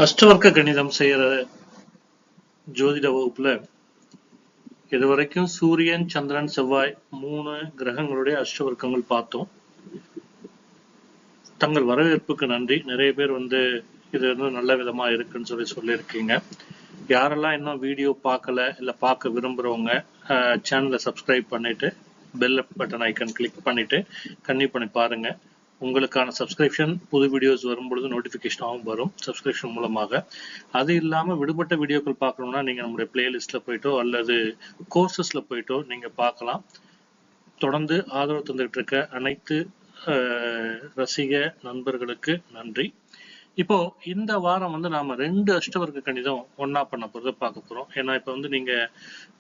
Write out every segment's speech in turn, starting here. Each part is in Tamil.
அஷ்டவர்க்க கணிதம் செய்யற ஜோதிட வகுப்புல இதுவரைக்கும் சூரியன், சந்திரன், செவ்வாய் 3 கிரகங்களுடைய அஷ்டவர்க்கங்கள் பார்த்தோம். தங்கள் வரவேற்புக்கு நன்றி. நிறைய பேர் இது நல்ல விதமா இருக்குன்னு சொல்லியிருக்கீங்க. யாரெல்லாம் இன்னும் வீடியோ பார்க்கல இல்ல பார்க்க விரும்புறவங்க சேனலை சப்ஸ்கிரைப் பண்ணிட்டு பெல் பட்டன் ஐக்கன் கிளிக் பண்ணிட்டு கன்னியூ பண்ணி பாருங்க. உங்களுக்கான சப்ஸ்கிரிப்ஷன் புது வீடியோஸ் வரும்பொழுது நோட்டிஃபிகேஷனாகவும் வரும் சப்ஸ்கிரிப்ஷன் மூலமாக. அது இல்லாமல் விடுபட்ட வீடியோக்கள் பார்க்கணும்னா நீங்கள் நம்முடைய பிளேலிஸ்ட்டில் போயிட்டோ அல்லது கோர்சஸில் போயிட்டோ நீங்கள் பார்க்கலாம். தொடர்ந்து ஆதரவு தந்துகிட்டு இருக்க அனைத்து ரசிக நண்பர்களுக்கு நன்றி. இப்போ இந்த வாரம் நாம 2 அஷ்டவர்க்க கணிதம் ஒன்னா பண்ண போறத பார்க்க போறோம். ஏன்னா இப்ப நீங்க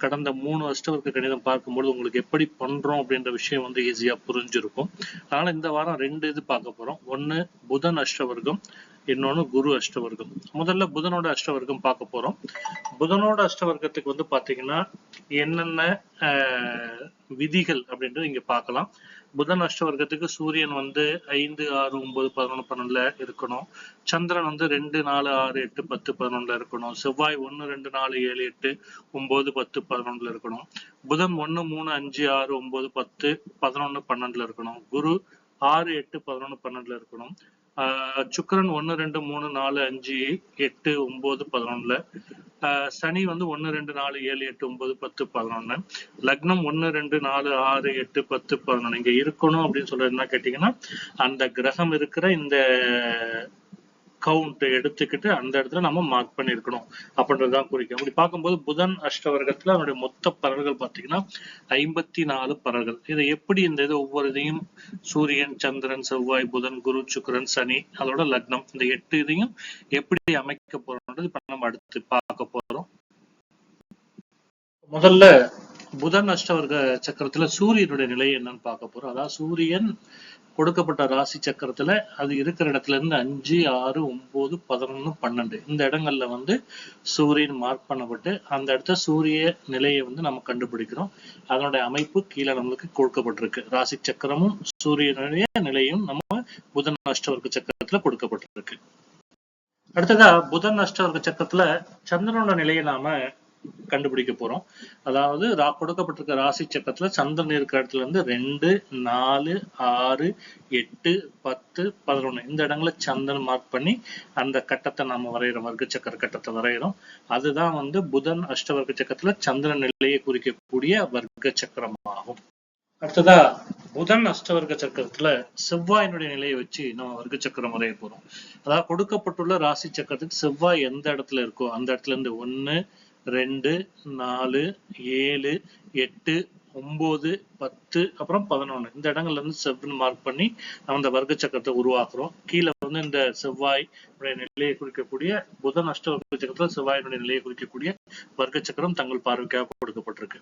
கடந்த 3 அஷ்டவர்க்க கணிதம் பார்க்கும்போது உங்களுக்கு எப்படி பண்றோம் அப்படின்ற விஷயம் ஈஸியா புரிஞ்சிருக்கும். அதனால இந்த வாரம் 2 இது பார்க்க போறோம். ஒன்னு புதன் அஷ்டவர்க்கம், இன்னொன்னு குரு அஷ்டவர்க்கம். முதல்ல புதனோட அஷ்டவர்க்கம் பார்க்க போறோம். புதனோட அஷ்டவர்க்கத்துக்கு பாத்தீங்கன்னா என்னென்ன விதிகள் அப்படின்றது இங்க பார்க்கலாம். புதன் அஷ்டவர்க்கத்துக்கு சூரியன் 5, 6, 9, 11, 12 இருக்கணும். சந்திரன் 2, 4, 6, 8, 10, 11 இருக்கணும். செவ்வாய் 1, 2, 4, 7, 8, 9, 10, 11 இருக்கணும். புதன் 1, 3, 5, 6, 9, 10, 11, 12 இருக்கணும். குரு 6, 8, 11, 12 இருக்கணும். சுக்கிரன் 1, 2, 3, 4, 5, 8, 9, 11. சனி 1, 2, 4, 7, 8, 9, 10, 11. லக்னம் 1, 2, 4, 6, 8, 10, 11 இங்க இருக்கணும் அப்படின்னு சொல்றது என்ன கேட்டீங்கன்னா, அந்த கிரகம் இருக்கிற இந்த கவுண்ட் எடுத்துக்கிட்டு அந்த இடத்துல நம்ம மார்க் பண்ணிருக்கணும் அப்படின்றதுதான் குறிக்கும். அப்படி பார்க்கும்போது புதன் அஷ்டவர்க்கத்துல அவனுடைய மொத்த பரல்கள் பாத்தீங்கன்னா 54 பரல்கள். இதை எப்படி இது ஒவ்வொரு இதையும் சூரியன், சந்திரன், செவ்வாய், புதன், குரு, சுக்கிரன், சனி, அதோட லக்னம், இந்த 8 இதையும் எப்படி அமைக்க போறோம்ன்றது இப்ப நம்ம அடுத்து பார்க்க போறோம். முதல்ல புதன் அஷ்டவர்க்க சக்கரத்துல சூரியனுடைய நிலை என்னன்னு பார்க்க போறோம். அதாவது சூரியன் கொடுக்கப்பட்ட ராசி சக்கரத்துல அது இருக்கிற இடத்துல இருந்து 5, 6, 9, 11, 12 இந்த இடங்கள்ல சூரியன் மார்க் பண்ணப்பட்டு அந்த இடத்த சூரிய நிலையை நம்ம கண்டுபிடிக்கிறோம். அதனுடைய அமைப்பு கீழே நம்மளுக்கு கொடுக்கப்பட்டிருக்கு. ராசி சக்கரமும் சூரியனுடைய நிலையும் நம்ம புதன் அஷ்டவர்க்க சக்கரத்துல கொடுக்கப்பட்டிருக்கு. அடுத்ததா புதன் அஷ்டவர்க்க சக்கரத்துல சந்திரனோட நிலையை நாம கண்டுபிடிக்க போறோம். அதாவது கொடுக்கப்பட்டிருக்க ராசி சக்கரத்துல சந்திரன் இருக்கிற இடத்துல 2, 4, 6, 8, 10, 11 இந்த இடங்களை சந்திரன் மார்க் பண்ணி அந்த கட்டத்தை நாம வரைகிறோம். வர்க்க சக்கர கட்டத்தை வரைகிறோம். அதுதான் புதன் அஷ்டவர்க்க சக்கரத்துல சந்திரன் நிலையை குறிக்கக்கூடிய வர்க்க சக்கரமாகும். அடுத்ததா புதன் அஷ்டவர்க்க சக்கரத்துல செவ்வாயினுடைய நிலையை வச்சு நம்ம வர்க்க சக்கரம் வரைய போறோம். அதாவது கொடுக்கப்பட்டுள்ள ராசி சக்கரத்துக்கு செவ்வாய் எந்த இடத்துல இருக்கோ அந்த இடத்துல இருந்து 1, 2, 4, 7, 8, 9, 10 அப்புறம் 11 இந்த இடங்கள்ல செவ்வாய் மார்க் பண்ணி நம்ம இந்த வர்க்க சக்கரத்தை உருவாக்குறோம். கீழே இந்த செவ்வாய் நிலையை குறிக்கக்கூடிய புதன் அஷ்டவர்க்க சக்கரத்துல செவ்வாயினுடைய நிலையை குறிக்கக்கூடிய வர்க்க சக்கரம் தங்கள் பார்வைக்காக கொடுக்கப்பட்டிருக்கு.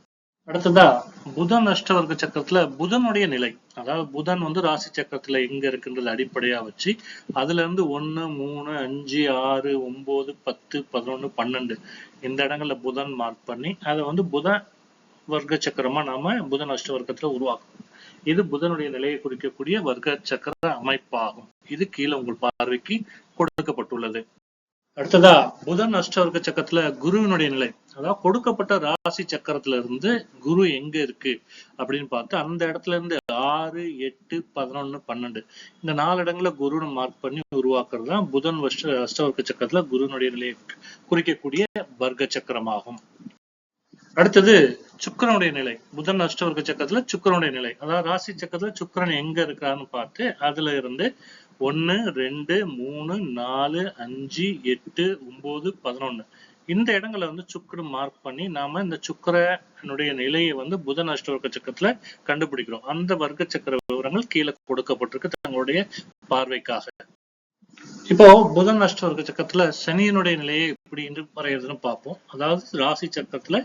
அடுத்ததா புதன் அஷ்டவர்க்க சக்கரத்துல புதனுடைய நிலை, அதாவது புதன் ராசி சக்கரத்துல எங்க இருக்குன்றது அடிப்படையா வச்சு அதுல இருந்து 1, 3, 5, 6, 9, 10, 11, 12 இந்த இடங்கள்ல புதன் மார்க் பண்ணி அதை புதன் வர்க்க சக்கரமா நாம புதன் அஷ்டவர்க்கத்துல உருவாக்கணும். இது புதனுடைய நிலையை குறிக்கக்கூடிய வர்க்க சக்கர அமைப்பாகும். இது கீழே உங்கள் பார்வைக்கு கொடுக்கப்பட்டுள்ளது. அடுத்ததா புதன் அஷ்டவர்க்க சக்கரத்துல குருவினுடைய நிலை, அதாவது கொடுக்கப்பட்ட ராசி சக்கரத்துல இருந்து குரு எங்க இருக்கு அப்படின்னு பார்த்து அந்த இடத்துல இருந்து 6, 8, 11, 12 இந்த 4 இடங்களை குருவை மார்க் பண்ணி உருவாக்குறது தான் புதன் அஷ்டவர்க்க சக்கரத்துல குருவினுடைய நிலையை குறிக்கக்கூடிய வர்க்க சக்கரமாகும். அடுத்தது சுக்கிரனுடைய நிலை. புதன் அஷ்டவர்க்க சக்கரத்துல சுக்கிரனுடைய நிலை, அதாவது ராசி சக்கரத்துல சுக்கிரன் எங்க இருக்கான்னு பார்த்து அதுல இருந்து 1, 2, 3, 4, 5, 8, 9, 11 இந்த இடங்களை சுக்கிரன் மார்க் பண்ணி நாம இந்த சுக்கிரனுடைய நிலையை புதன் அஷ்டவர்க்க சக்கரத்துல கண்டுபிடிக்கிறோம். அந்த வர்க்க சக்கர விவரங்கள் கீழே கொடுக்கப்பட்டிருக்கு தங்களுடைய பார்வைக்காக. இப்போ புதன் அஷ்டவர்க்க சக்கரத்துல சனியினுடைய நிலையை எப்படி என்று வரைகிறதுன்னு பார்ப்போம். அதாவது ராசி சக்கரத்துல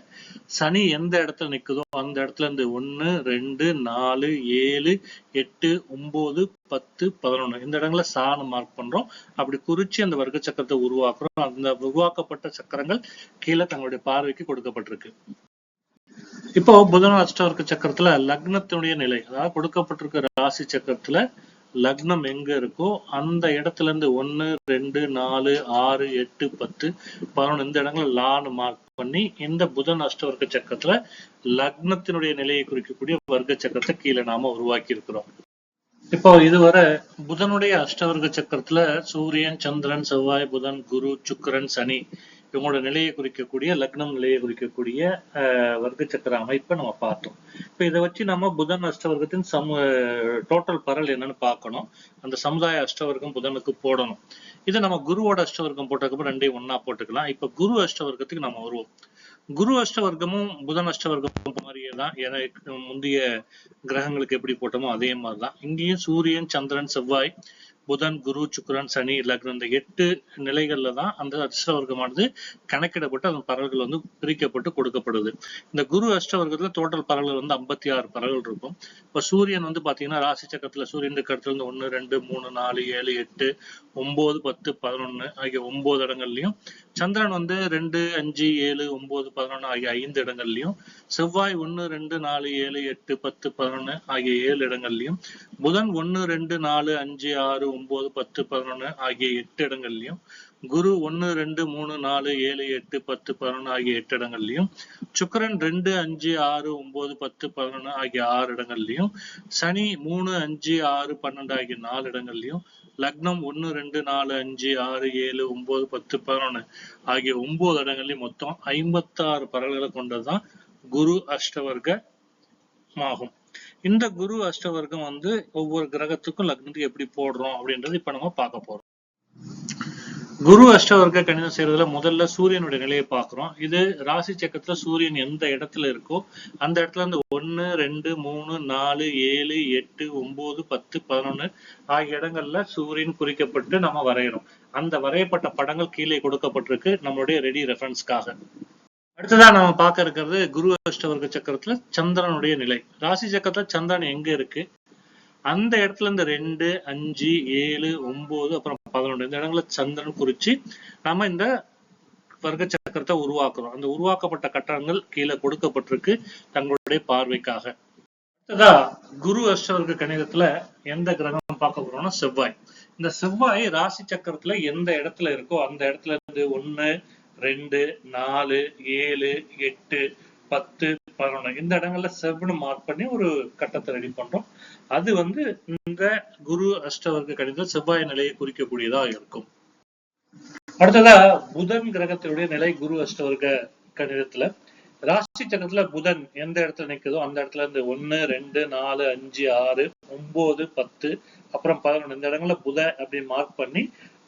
சனி எந்த இடத்துல நிக்குதோ அந்த இடத்துல இருந்து 1, 2, 4, 7, 8, 9, 10, 11 இந்த இடங்களை சாண மார்க் பண்றோம். அப்படி குறிச்சு அந்த வர்க்க சக்கரத்தை உருவாக்குறோம். அந்த உருவாக்கப்பட்ட சக்கரங்கள் கீழே தங்களுடைய பார்வைக்கு கொடுக்கப்பட்டிருக்கு. இப்போ புதன் அஷ்டவர்க்க சக்கரத்துல லக்னத்தினுடைய நிலை, அதாவது கொடுக்கப்பட்டிருக்க ராசி சக்கரத்துல லக்னம் எங்க இருக்கோ அந்த இடத்துல இருந்து 1, 2, 4, 6, 8, 10, 11 இந்த இடங்களை லான்னு மார்க் பண்ணி இந்த புதன் அஷ்டவர்க்க சக்கரத்துல லக்னத்தினுடைய நிலையை குறிக்கக்கூடிய வர்க்க சக்கரத்தை கீழே நாம உருவாக்கி இருக்கிறோம். இப்போ இதுவரை புதனுடைய அஷ்டவர்க்க சக்கரத்துல சூரியன், சந்திரன், செவ்வாய், புதன், குரு, சுக்கிரன், சனி இவங்களோட நிலையை குறிக்கக்கூடிய லக்னம் நிலையை குறிக்கக்கூடிய வர்க்க சக்கர அமைப்பை நம்ம பார்த்தோம். இப்ப இதை வச்சு நம்ம புதன் அஷ்டவர்க்கத்தின் டோட்டல் பரல் என்னன்னு பார்க்கணும். அந்த சமுதாய அஷ்டவர்க்கம் புதனுக்கு போடணும். இதை நம்ம குருவோட அஷ்டவர்க்கம் போட்டதுக்கப்புறம் ரெண்டையும் ஒன்னா போட்டுக்கலாம். இப்ப குரு அஷ்டவர்க்கத்துக்கு நம்ம வருவோம். குரு அஷ்டவர்க்கமும் புதன் அஷ்டவர்க்கம் மாதிரியே தான். ஏன்னா முந்தைய கிரகங்களுக்கு எப்படி போட்டோமோ அதே மாதிரிதான் இங்கேயும் சூரியன், சந்திரன், செவ்வாய், புதன், குரு, சுக்கிரன், சனி, லக்னம் இந்த 8 நிலைகள்ல தான் அந்த அஷ்டவர்க்கமானது கணக்கிடப்பட்டு அதன் பரல்கள் வந்து பிரிக்கப்பட்டு கொடுக்கப்படுது. இந்த குரு அஷ்டவர்க்கத்துல டோட்டல் பரல்கள் வந்து 56 பரல்கள் இருக்கும். இப்ப சூரியன் வந்து பாத்தீங்கன்னா ராசி சக்கரத்துல சூரியன் இடத்துல இருந்து 1, 2, 3, 4, 7, 8, 9, 10, 11 ஆகிய 9 இடங்கள்லயும், சந்திரன் வந்து 2, 5, 7, 9, 11 ஆகிய 5 இடங்கள்லயும், செவ்வாய் 1, 2, 4, 7, 8, 10, 11 ஆகிய 7 இடங்கள்லயும், புதன் 1, 2, 4, 5, 6, 9, 10, 11 ஆகிய 8 இடங்கள்லயும், குரு 1, 2, 3, 4, 7, 8, 10, 11 ஆகிய 8 இடங்கள்லயும், சுக்கிரன் 2, 5, 6, 9, 10, 11 ஆகிய 6 இடங்கள்லயும், சனி 3, 5, 6, 12 ஆகிய 4 இடங்கள்லயும், லக்னம் 1, 2, 4, 5, 6, 7, 9, 10, 11 ஆகிய 9 இடங்கள்லயும் மொத்தம் 56 பரல்களை கொண்டதுதான் குரு அஷ்டவர்க்க ஆகும். இந்த குரு அஷ்டவர்க்கம் வந்து ஒவ்வொரு கிரகத்துக்கும் லக்னத்துக்கு எப்படி போடுறோம் அப்படின்றது இப்ப நம்ம பார்க்க போறோம். குரு அஷ்டவர்க்க கணிதம் செய்யறதுல முதல்ல சூரியனுடைய நிலையை பார்க்கிறோம். இது ராசி சக்கரத்துல சூரியன் எந்த இடத்துல இருக்கோ அந்த இடத்துல இருந்து 1, 2, 3, 4, 7, 8, 9, 10, 11 ஆகிய இடங்கள்ல சூரியன் குறிக்கப்பட்டு நம்ம வரைகிறோம். அந்த வரையப்பட்ட படங்கள் கீழே கொடுக்கப்பட்டிருக்கு நம்மளுடைய ரெடி ரெஃபரன்ஸ்க்காக. அடுத்ததான் நம்ம பார்க்க இருக்கிறது குரு அஷ்டவர்க்க சக்கரத்துல சந்திரனுடைய நிலை. ராசி சக்கரத்துல சந்திரன் எங்க இருக்கு அந்த இடத்துல இருந்து 2, 5, 7, 9 அப்புறம் 11 இந்த இடங்களை சந்திரன் குறிச்சு நம்ம இந்த வர்க்க சக்கரத்தை உருவாக்குறோம். அந்த உருவாக்கப்பட்ட கட்டடங்கள் கீழே கொடுக்கப்பட்டிருக்கு தங்களுடைய பார்வைக்காக. அடுத்ததா குரு அஷ்டவர்க்க கணிதத்துல எந்த கிரகம் பார்க்க போறோம்னா செவ்வாய். இந்த செவ்வாய் ராசி சக்கரத்துல எந்த இடத்துல இருக்கோ அந்த இடத்துல இருந்து 1, 2, 4, 7, 8, 10, 11 இந்த இடங்கள்ல செவ்னு மார்க் பண்ணி ஒரு கட்டத்தை ரெடி பண்றோம். அது வந்து இந்த குரு அஷ்டவர்க்க கணிதத்தில் செவ்வாய் நிலையை குறிக்கக்கூடியதா இருக்கும். அடுத்ததா புதன் கிரகத்தினுடைய நிலை குரு அஷ்டவர்க்க கணிதத்துல ராசி சக்கரத்துல புதன் எந்த இடத்துல நிற்குதோ அந்த இடத்துல இருந்து 1, 2, 4, 5, 6, 9, 10 அப்புறம் 11 இந்த இடங்கள்ல புத அப்படின்னு மார்க் பண்ணி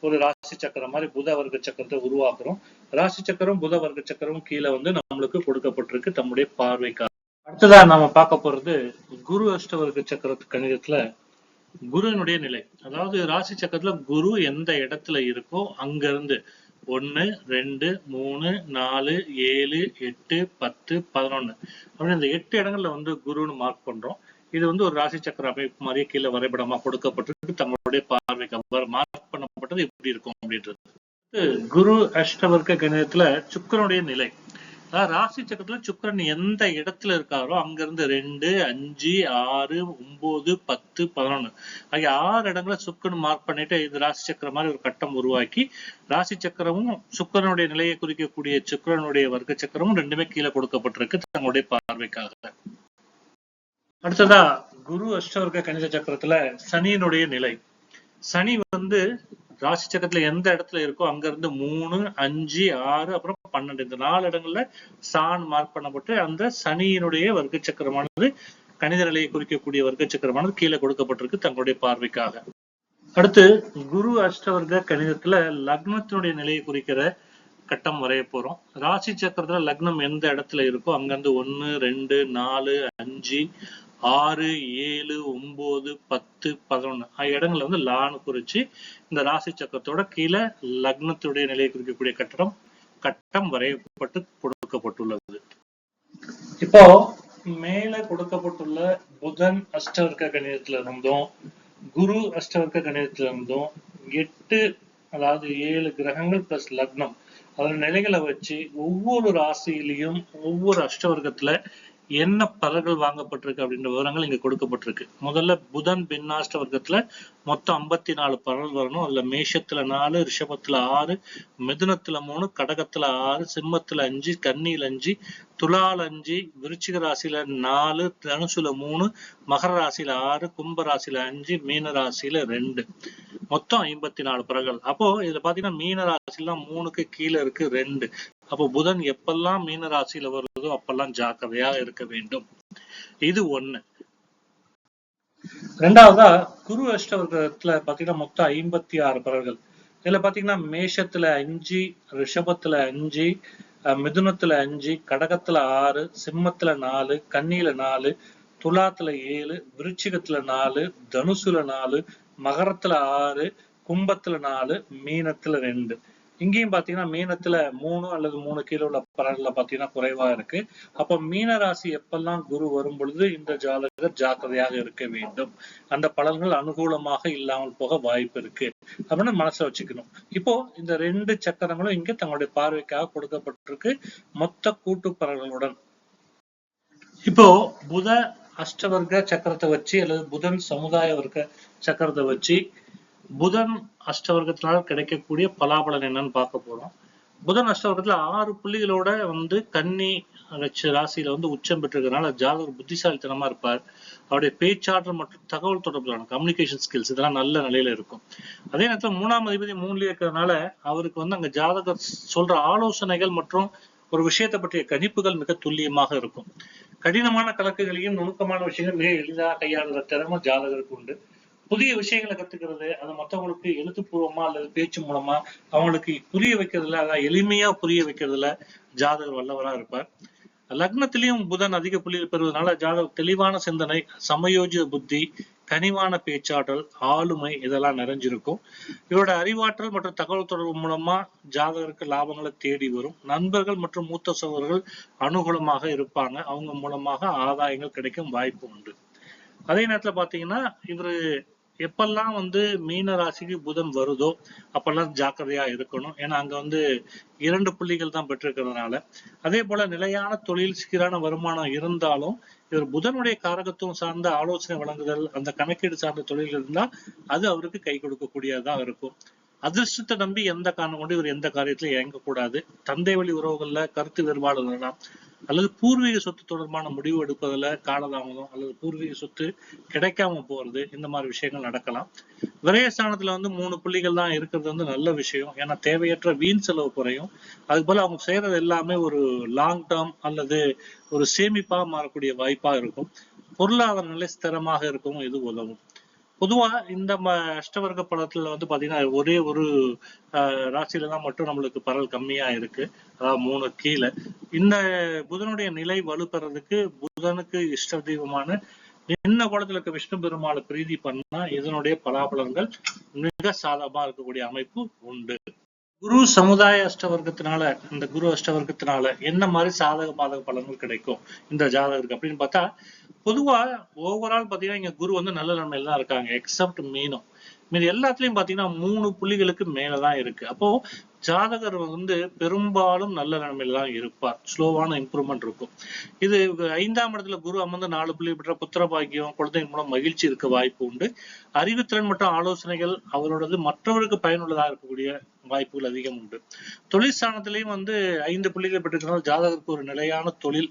ஒரு ராசி சக்கரம் மாதிரி புத வர்க்க சக்கரத்தை உருவாக்குறோம். ராசி சக்கரம் புத வர்க்க சக்கரம் கீழே வந்து நம்மளுக்கு கொடுக்கப்பட்டிருக்கு தம்முடைய பார்வைக்காக. அடுத்ததா நாம பார்க்க போறது குரு அஷ்டவர்க்க சக்கரத்து கணிதத்துல குருனுடைய நிலை. அதாவது ராசி சக்கரத்துல குரு எந்த இடத்துல இருக்கோ அங்க இருந்து 1, 2, 3, 4, 7, 8, 10, 11 அப்படி இந்த 8 இடங்கள்ல வந்து குருன்னு மார்க் பண்றோம். இது வந்து ஒரு ராசி சக்கர அமைப்பு மாதிரியே கீழே வரைபடமா கொடுக்கப்பட்டிருக்கு தங்களுடைய பார்வைக்கு மார்க் பண்ணப்பட்டது எப்படி இருக்கும் அப்படின்றது. குரு அஷ்டவர்க்க கணிதத்துல சுக்கிரனுடைய நிலை. ராசி சக்கரத்துல சுக்கிரன் எந்த இடத்துல இருக்காரோ அங்க இருந்து 2, 5, 6, 9, 10, 11 ஆகிய 6 இடங்களை சுக்கிரன் மார்க் பண்ணிட்டு இது ராசி சக்கரம் மாதிரி ஒரு கட்டம் உருவாக்கி ராசி சக்கரமும் சுக்கிரனுடைய நிலையை குறிக்கக்கூடிய சுக்கிரனுடைய வர்க்க சக்கரமும் ரெண்டுமே கீழே கொடுக்கப்பட்டிருக்கு தங்களுடைய பார்வைக்காக. அடுத்ததா குரு அஷ்டவர்க்க கணித சக்கரத்துல சனியினுடைய நிலை. சனி வந்து ராசி சக்கரத்துல எந்த இடத்துல இருக்கோ அங்க இருந்து 3, 5, 6 அப்புறம் 12 இந்த 4 இடங்கள்ல சான் மார்க் பண்ணப்பட்டு அந்த சனியினுடைய வர்க்க சக்கரமானது கணித நிலையை குறிக்கக்கூடிய வர்க்க சக்கரமானது கீழே கொடுக்கப்பட்டிருக்கு தங்களுடைய பார்வைக்காக. அடுத்து குரு அஷ்டவர்க்க கணிதத்துல லக்னத்தினுடைய நிலையை குறிக்கிற கட்டம் வரைய போறோம். ராசி சக்கரத்துல லக்னம் எந்த இடத்துல இருக்கோ அங்க இருந்து 1, 2, 4, 5, 6, 7, 9, 10, 11 ஆகிய இடங்கள்ல வந்து லான்னு குறிச்சு இந்த ராசி சக்கரத்தோட கீழே லக்னத்துடைய நிலையை குறிக்கக்கூடிய கட்டம் வரையப்பட்டு கொடுக்கப்பட்டுள்ளது. இப்போ மேல கொடுக்கப்பட்டுள்ள புதன் அஷ்டவர்க்க கணிதத்துல இருந்தும் குரு அஷ்டவர்க்க கணிதத்துல இருந்தும் 8 அதாவது 7 கிரகங்கள் பிளஸ் லக்னம் அதோட நிலைகளை வச்சு ஒவ்வொரு ராசியிலையும் ஒவ்வொரு அஷ்டவர்க்கத்துல என்ன பலர்கள் வாங்கப்பட்டிருக்கு அப்படின்ற விவரங்கள் இங்க கொடுக்கப்பட்டிருக்கு. முதல்ல புதன் பின்னாஷ்ட வர்க்கத்துல மொத்தம் 54 பலர்கள் வரணும். அதுல மேஷத்துல 4, ரிஷபத்துல 6, மிதுனத்துல 3, கடகத்துல 6, சிம்மத்துல 5, கன்னியில 5, துலால 5, விருச்சிக ராசியில 4, தனுசுல 3, மகர ராசியில 6, கும்ப ராசியில 5, மீன ராசியில 2, மொத்தம் 54 பலர்கள். அப்போ இதுல பாத்தீங்கன்னா மீன ராசியில 3க்கு கீழே இருக்கு 2. அப்போ புதன் எப்பெல்லாம் மீன ராசியில வருதோ அப்பெல்லாம் ஜாக்கிரதையா இருக்க வேண்டும். இது ஒண்ணு. ரெண்டாவதா குரு அஷ்டவர்க்கத்துல பாத்தீங்கன்னா மொத்தம் 56 பலர்கள். இதுல பாத்தீங்கன்னா மேஷத்துல 5, ரிஷபத்துல 5, மிதுனத்துல 5, கடகத்துல 6, சிம்மத்துல 4, கன்னியில 4, துலாத்துல 7, விருச்சிகத்துல 4, தனுசுல 4, மகரத்துல 6, கும்பத்துல 4, மீனத்துல 2. இங்கேயும் பாத்தீங்கன்னா மீனத்துல 3 அல்லது 3 கீழே உள்ள பலன்ல பாத்தீங்கன்னா குறைவா இருக்கு. அப்ப மீன ராசி எப்பெல்லாம் குரு வரும் பொழுது இந்த ஜாதகர் ஜாக்கிரதையாக இருக்க வேண்டும். அந்த பலன்கள் அனுகூலமாக இல்லாமல் போக வாய்ப்பு இருக்கு அப்படின்னு மனசுல வச்சுக்கணும். இப்போ இந்த 2 சக்கரங்களும் இங்க தங்களுடைய பார்வைக்காக கொடுக்கப்பட்டிருக்கு மொத்த கூட்டு பலன்களுடன். இப்போ புத அஷ்டவர்க்க சக்கரத்தை வச்சு அல்லது புதன் சமுதாய வர்க்க சக்கரத்தை வச்சு புதன் அஷ்டவர்க்கத்தினால கிடைக்கக்கூடிய பலாபலன் என்னன்னு பார்க்க போறோம். புதன் அஷ்டவர்க்கத்துல 6 புள்ளிகளோட கன்னி ராசியில உச்சம் பெற்றிருக்கிறதுனால ஜாதகர் புத்திசாலித்தனமா இருப்பார். அவருடைய பேச்சாற்றல் மற்றும் தகவல் தொடர்புலான கம்யூனிகேஷன் ஸ்கில்ஸ் இதெல்லாம் நல்ல நிலையில இருக்கும். அதே நேரத்துல 3ஆம் அதிபதி 3லயே இருக்கிறதுனால அவருக்கு அங்க ஜாதகர் சொல்ற ஆலோசனைகள் மற்றும் ஒரு விஷயத்தை பற்றிய கணிப்புகள் மிக துல்லியமாக இருக்கும். கடினமான கணக்குகளையும் நுணுக்கமான விஷயங்கள் மிக எளிதாக கையாளுற திறமை ஜாதகருக்கு உண்டு. புதிய விஷயங்களை கத்துக்கிறது, அதை மற்றவங்களுக்கு எழுத்துப்பூர்வமா அல்லது பேச்சு மூலமா அவங்களுக்கு புரிய வைக்கிறதுல, அதாவது எளிமையா புரிய வைக்கிறதுல ஜாதகர் வல்லவரா இருப்பார். லக்னத்திலையும் புதன் அதிக புள்ளிகள் பெறுவதனால ஜாதகர் தெளிவான சிந்தனை, சமயோஜித புத்தி, கனிவான பேச்சாற்றல், ஆளுமை இதெல்லாம் நிறைஞ்சிருக்கும். இவரோட அறிவாற்றல் மற்றும் தகவல் தொடர்பு மூலமா ஜாதகருக்கு லாபங்களை தேடி வரும். நண்பர்கள் மற்றும் மூத்த சகோதரர்கள் அனுகூலமாக இருப்பாங்க. அவங்க மூலமாக ஆதாயங்கள் கிடைக்கும் வாய்ப்பு உண்டு. அதே நேரத்துல பாத்தீங்கன்னா இவரு எப்பெல்லாம் மீன ராசிக்கு புதன் வருதோ அப்பெல்லாம் ஜாக்கிரதையா இருக்கணும். ஏன்னா அங்க 2 புள்ளிகள் தான் பெற்றிருக்கிறதுனால. அதே போல நிலையான தொழில், சீரான வருமானம் இருந்தாலும் இவர் புதனுடைய காரகத்துவம் சார்ந்த ஆலோசனை வழங்குதல், அந்த கணக்கீடு சார்ந்த தொழில் இருந்தா அது அவருக்கு கை கொடுக்கக்கூடியதா இருக்கும். அதிர்ஷ்டத்தை நம்பி எந்த காரணம் கொண்டு இவர் எந்த காரியத்திலும் இயங்கக்கூடாது. தந்தை வழி உறவுகள்ல கருத்து வேறுபாடு வரலாம், அல்லது பூர்வீக சொத்து தொடர்பான முடிவு எடுப்பதுல காலதாமதம், அல்லது பூர்வீக சொத்து கிடைக்காம போறது, இந்த மாதிரி விஷயங்கள் நடக்கலாம். விரயஸ்தானத்துல 3 புள்ளிகள் தான் இருக்கிறது நல்ல விஷயம். ஏன்னா தேவையற்ற வீண் செலவு குறையும். அது போல அவங்க செய்யறது எல்லாமே ஒரு லாங் டேர்ம் அல்லது ஒரு சேமிப்பா மாறக்கூடிய வாய்ப்பா இருக்கும். பொருளாதார நிலை ஸ்திரமாக இருக்கவும் இது உதவும். பொதுவா இந்த அஷ்டவர்க்க பலத்துல பாத்தீங்கன்னா ஒரே ஒரு ராசியில தான் மட்டும் நம்மளுக்கு பரல் கம்மியா இருக்கு, அதாவது 3 கீழே. இந்த புதனுடைய நிலை வலுப்பெறதுக்கு புதனுக்கு இஷ்ட தெய்வமான என்ன கோலத்துல இருக்க விஷ்ணு பெருமாளை பிரீதி பண்ணா இதனுடைய பலாபலன்கள் மிக சாதகமா இருக்கக்கூடிய அமைப்பு உண்டு. குரு சமுதாய அஷ்டவர்க்கத்தினால இந்த குரு அஷ்டவர்க்கத்தினால என்ன மாதிரி சாதக பாதக பலன்கள் கிடைக்கும் இந்த ஜாதகருக்கு அப்படின்னு பார்த்தா, பொதுவா ஓவரால் பாத்தீங்கன்னா இங்க குரு நல்ல நன்மையில தான் இருக்காங்க, எக்ஸப்ட் மீனம். மீது எல்லாத்துலயும் பாத்தீங்கன்னா 3 புள்ளிகளுக்கு மேலதான் இருக்கு. அப்போ ஜாதகர் பெரும்பாலும் நல்ல நிலைமையில தான் இருப்பார். ஸ்லோவான இம்ப்ரூவ்மெண்ட் இருக்கும். இது 5ஆம் இடத்துல குரு அமர்ந்து 4 புள்ளி பெற்ற புத்திர பாக்கியம், குழந்தைங்க மூலம் மகிழ்ச்சி இருக்க வாய்ப்பு உண்டு. அறிவுத்திறன் மற்றும் ஆலோசனைகள் அவரோடது மற்றவருக்கு பயனுள்ளதாக இருக்கக்கூடிய வாய்ப்புகள் அதிகம் உண்டு. தொழில் ஸ்தானத்திலையும் 5 புள்ளிகள் பெற்றிருக்கிறதால ஜாதகருக்கு ஒரு நிலையான தொழில்,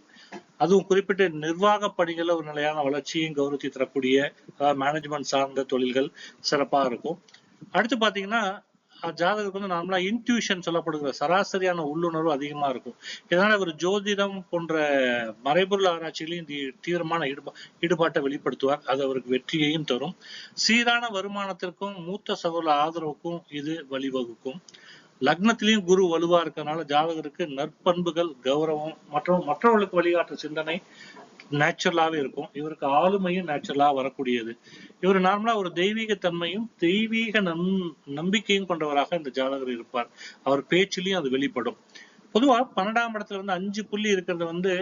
அதுவும் குறிப்பிட்ட நிர்வாக பணிகள்ல ஒரு நிலையான வளர்ச்சியும் கௌரவத்தை தரக்கூடிய மேனேஜ்மெண்ட் சார்ந்த தொழில்கள் சிறப்பா இருக்கும். அடுத்து பாத்தீங்கன்னா ஜாதகருக்கு நார்மலா இன்ட்யூஷன் சொல்லப்படுகிற சராசரியான உள்ளுணர்வு அதிகமா இருக்கும். இதனால ஒரு ஜோதிடம் போன்ற மறைபொருள் ஆராய்ச்சிகளையும் தீவிரமான ஈடுபாட்டை வெளிப்படுத்துவார். அது அவருக்கு வெற்றியையும் தரும். சீரான வருமானத்திற்கும் மூத்த சகோதர ஆதரவுக்கும் இது வழிவகுக்கும். லக்னத்திலையும் குரு வலுவா இருக்கிறதுனால ஜாதகருக்கு நற்பண்புகள், கௌரவம் மற்றும் மற்றவர்களுக்கு வழிகாட்டுற சிந்தனை நேச்சுரலாவே இருக்கும். இவருக்கு ஆளுமையும் நேச்சுரலா வரக்கூடியது. இவர் நார்மலா ஒரு தெய்வீக தன்மையும் தெய்வீக நம்பிக்கையும் கொண்டவராக இந்த ஜாதகர் இருப்பார். அவர் பேச்சிலையும் அது வெளிப்படும். பொதுவா 12ஆம் இடத்துல 5 புள்ளி இருக்கிறது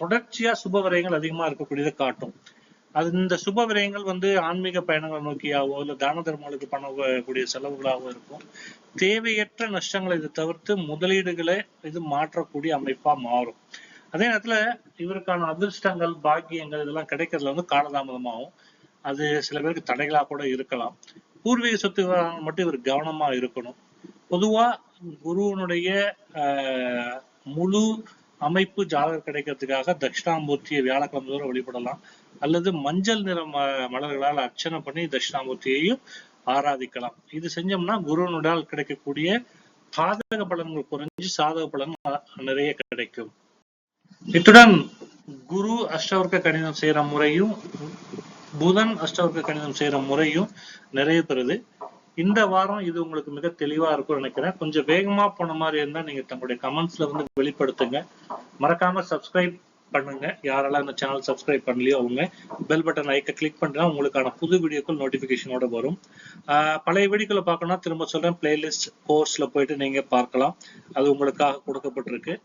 தொடர்ச்சியா சுப விரயங்கள் அதிகமா இருக்கக்கூடியதை காட்டும். அது இந்த சுப விரயங்கள் ஆன்மீக பயணங்களை நோக்கியாவோ இல்ல தான தர்மங்களுக்கு பண்ணக்கூடிய செலவுகளாகவும் இருக்கும். தேவையற்ற நஷ்டங்களை இது தவிர்த்து முதலீடுகளை இது மாற்றக்கூடிய அமைப்பா மாறும். அதே நேரத்துல இவருக்கான அதிர்ஷ்டங்கள் பாக்கியங்கள் இதெல்லாம் கிடைக்கிறதுல வந்து காலதாமதமாகும். அது சில பேருக்கு தடைகளா கூட இருக்கலாம். பூர்வீக சொத்து மட்டும் இவர் கவனமா இருக்கணும். பொதுவா குருவனுடைய முழு அமைப்பு ஜாதகம் கிடைக்கிறதுக்காக தட்சிணாமூர்த்தியை வியாழக்கிழமை தோறும் வழிபடலாம். அல்லது மஞ்சள் நிற மலர்களால் அர்ச்சனை பண்ணி தட்சிணாமூர்த்தியையும் ஆராதிக்கலாம். இது செஞ்சோம்னா குருவனுடால் கிடைக்கக்கூடிய பாதக பலன்கள் குறைஞ்சு சாதக பலன் நிறைய கிடைக்கும். இத்துடன் குரு அஷ்டவர்க்க கணிதம் செய்யற முறையும் புதன் அஷ்டவர்க்க கணிதம் செய்யற முறையும் நிறைய பெறுது. இந்த வாரம் இது உங்களுக்கு மிக தெளிவா இருக்கும்னு நினைக்கிறேன். கொஞ்சம் வேகமா போன மாதிரி இருந்தா நீங்க தங்களுடைய கமெண்ட்ஸ்ல வந்து வெளிப்படுத்துங்க. மறக்காம சப்ஸ்கிரைப் பண்ணுங்க. யாரெல்லாம் இந்த சேனல் சப்ஸ்கிரைப் பண்ணலையோ அவங்க பெல் பட்டன் ஐக்க கிளிக் பண்ணா உங்களுக்கான புது வீடியோக்கள் நோட்டிபிகேஷனோட வரும். பழைய வீடியோக்களை பார்க்கணும்னா திரும்ப சொல்றேன், பிளேலிஸ்ட் கோர்ஸ்ல போயிட்டு நீங்க பார்க்கலாம். அது உங்களுக்காக கொடுக்கப்பட்டிருக்கு.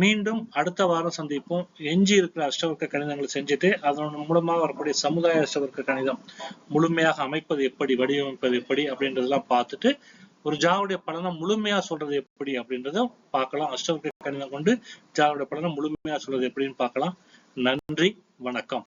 மீண்டும் அடுத்த வாரம் சந்திப்போம். எஞ்சி இருக்கிற அஷ்டவர்க்க கணிதங்களை செஞ்சுட்டு அதன் மூலமாக வரக்கூடிய சமுதாய அஷ்டவர்க்க கணிதம் முழுமையாக அமைப்பது எப்படி, வடிவமைப்பது எப்படி அப்படின்றதெல்லாம் பார்த்துட்டு ஒரு ஜாவுடைய பலனை முழுமையா சொல்றது எப்படி அப்படின்றத பார்க்கலாம். அஷ்டவர்க்க கணிதம் கொண்டு ஜாவுடைய பலனை முழுமையா சொல்றது எப்படின்னு பார்க்கலாம். நன்றி, வணக்கம்.